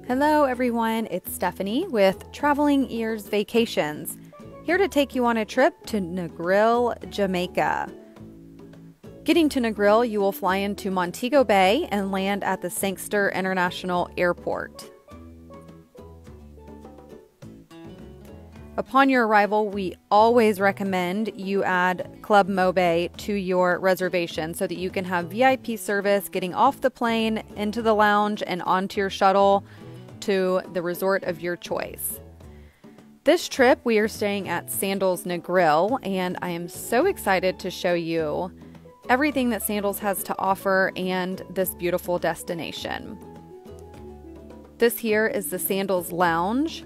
Hello everyone, it's Stephanie with Traveling Ears Vacations, here to take you on a trip to Negril, Jamaica. Getting to Negril, you will fly into Montego Bay and land at the Sangster International Airport. Upon your arrival, we always recommend you add Club Mobe to your reservation so that you can have VIP service getting off the plane, into the lounge, and onto your shuttle to the resort of your choice. This trip, we are staying at Sandals Negril, and I am so excited to show you everything that Sandals has to offer and this beautiful destination. This here is the Sandals Lounge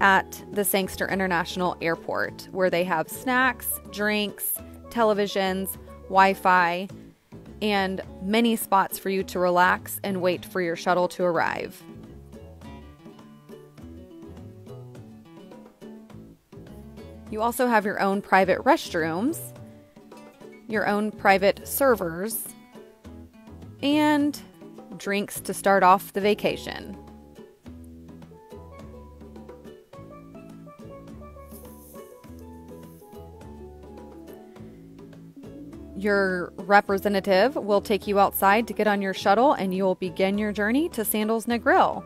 at the Sangster International Airport, where they have snacks, drinks, televisions, Wi-Fi, and many spots for you to relax and wait for your shuttle to arrive. You also have your own private restrooms, your own private servers, and drinks to start off the vacation. Your representative will take you outside to get on your shuttle and you will begin your journey to Sandals Negril.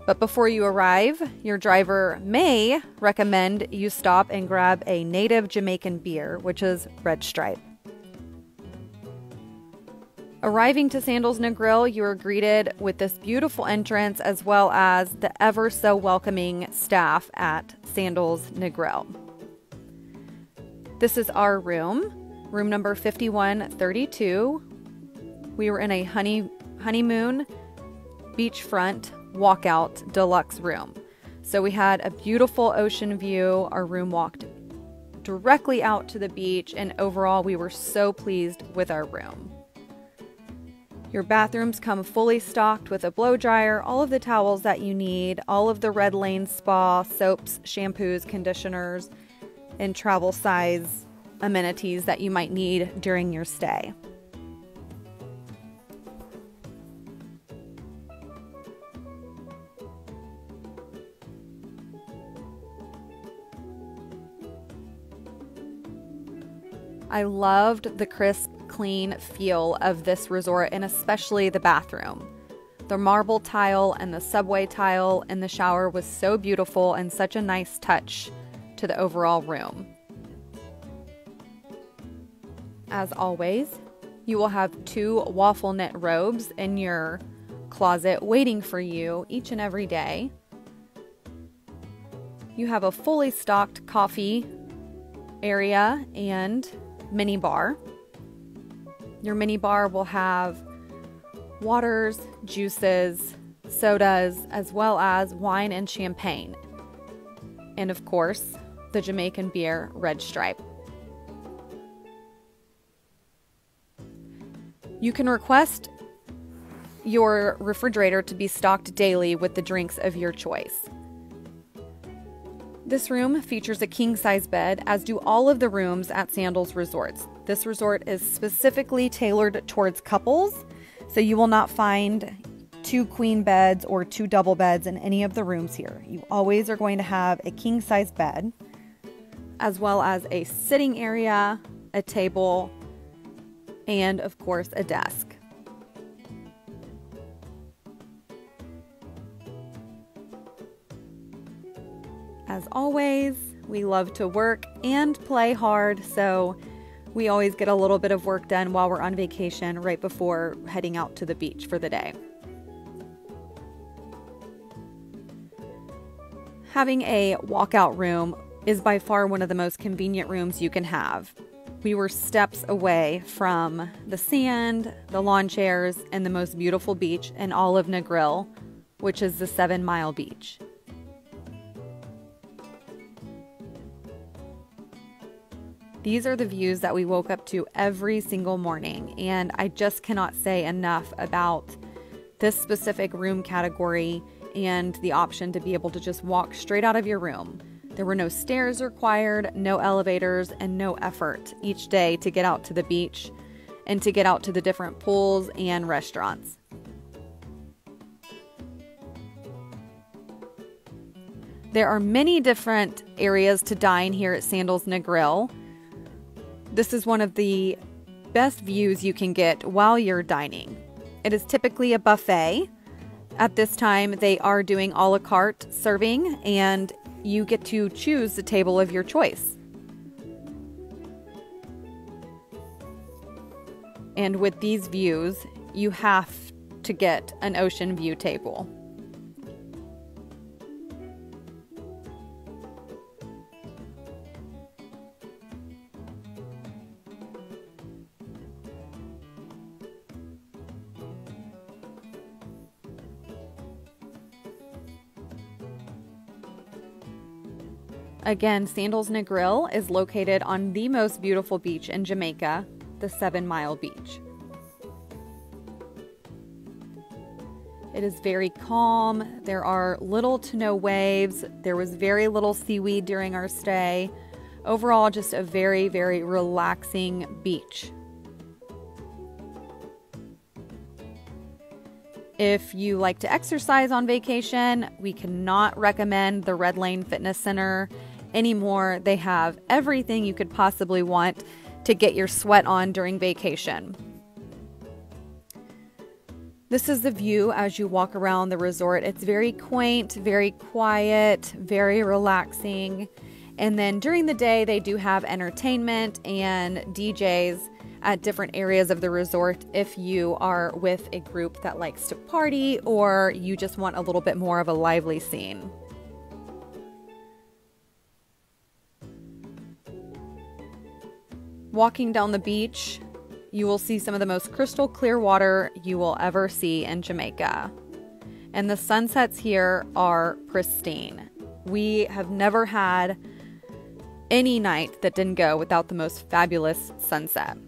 But before you arrive, your driver may recommend you stop and grab a native Jamaican beer, which is Red Stripe. Arriving to Sandals Negril, you are greeted with this beautiful entrance as well as the ever so welcoming staff at Sandals Negril. This is our room number 5132. We were in a honeymoon beachfront walkout deluxe room. So we had a beautiful ocean view. Our room walked directly out to the beach, and overall we were so pleased with our room. Your bathrooms come fully stocked with a blow dryer, all of the towels that you need, all of the Red Lane spa, soaps, shampoos, conditioners, and travel size amenities that you might need during your stay. I loved the crisp, clean feel of this resort, and especially the bathroom. The marble tile and the subway tile in the shower was so beautiful and such a nice touch to the overall room. As always, you will have 2 waffle knit robes in your closet waiting for you each and every day. You have a fully stocked coffee area and mini bar. Your mini bar will have waters, juices, sodas, as well as wine and champagne. And of course, the Jamaican beer Red Stripe. You can request your refrigerator to be stocked daily with the drinks of your choice. This room features a king-size bed, as do all of the rooms at Sandals Resorts. This resort is specifically tailored towards couples, so you will not find 2 queen beds or 2 double beds in any of the rooms here. You always are going to have a king-size bed, as well as a sitting area, a table, and of course a desk. As always, we love to work and play hard, so we always get a little bit of work done while we're on vacation right before heading out to the beach for the day. Having a walkout room is by far one of the most convenient rooms you can have. We were steps away from the sand, the lawn chairs, and the most beautiful beach in all of Negril, which is the 7 Mile Beach. These are the views that we woke up to every single morning, and I just cannot say enough about this specific room category and the option to be able to just walk straight out of your room. There were no stairs required, no elevators, and no effort each day to get out to the beach and to get out to the different pools and restaurants. There are many different areas to dine here at Sandals Negril. This is one of the best views you can get while you're dining. It is typically a buffet. At this time, they are doing a la carte serving, and you get to choose the table of your choice. And with these views, you have to get an ocean view table. Again, Sandals Negril is located on the most beautiful beach in Jamaica, the 7 Mile Beach. It is very calm. There are little to no waves. There was very little seaweed during our stay. Overall, just a very, very relaxing beach. If you like to exercise on vacation, we cannot recommend the Red Lane Fitness Center anymore. They have everything you could possibly want to get your sweat on during vacation. This is the view as you walk around the resort. It's very quaint, very quiet, very relaxing. And then during the day, they do have entertainment and DJs at different areas of the resort if you are with a group that likes to party or you just want a little bit more of a lively scene. Walking down the beach, you will see some of the most crystal clear water you will ever see in Jamaica. And the sunsets here are pristine. We have never had any night that didn't go without the most fabulous sunset.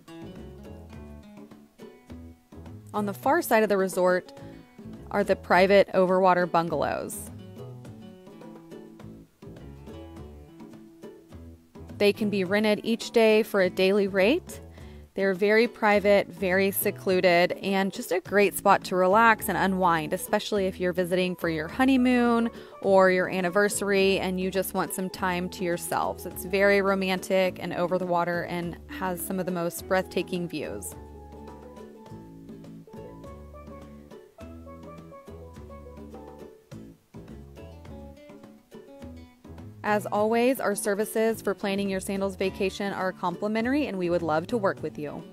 On the far side of the resort are the private overwater bungalows. They can be rented each day for a daily rate. They're very private, very secluded, and just a great spot to relax and unwind, especially if you're visiting for your honeymoon or your anniversary and you just want some time to yourselves. It's very romantic and over the water and has some of the most breathtaking views. As always, our services for planning your Sandals vacation are complimentary and we would love to work with you.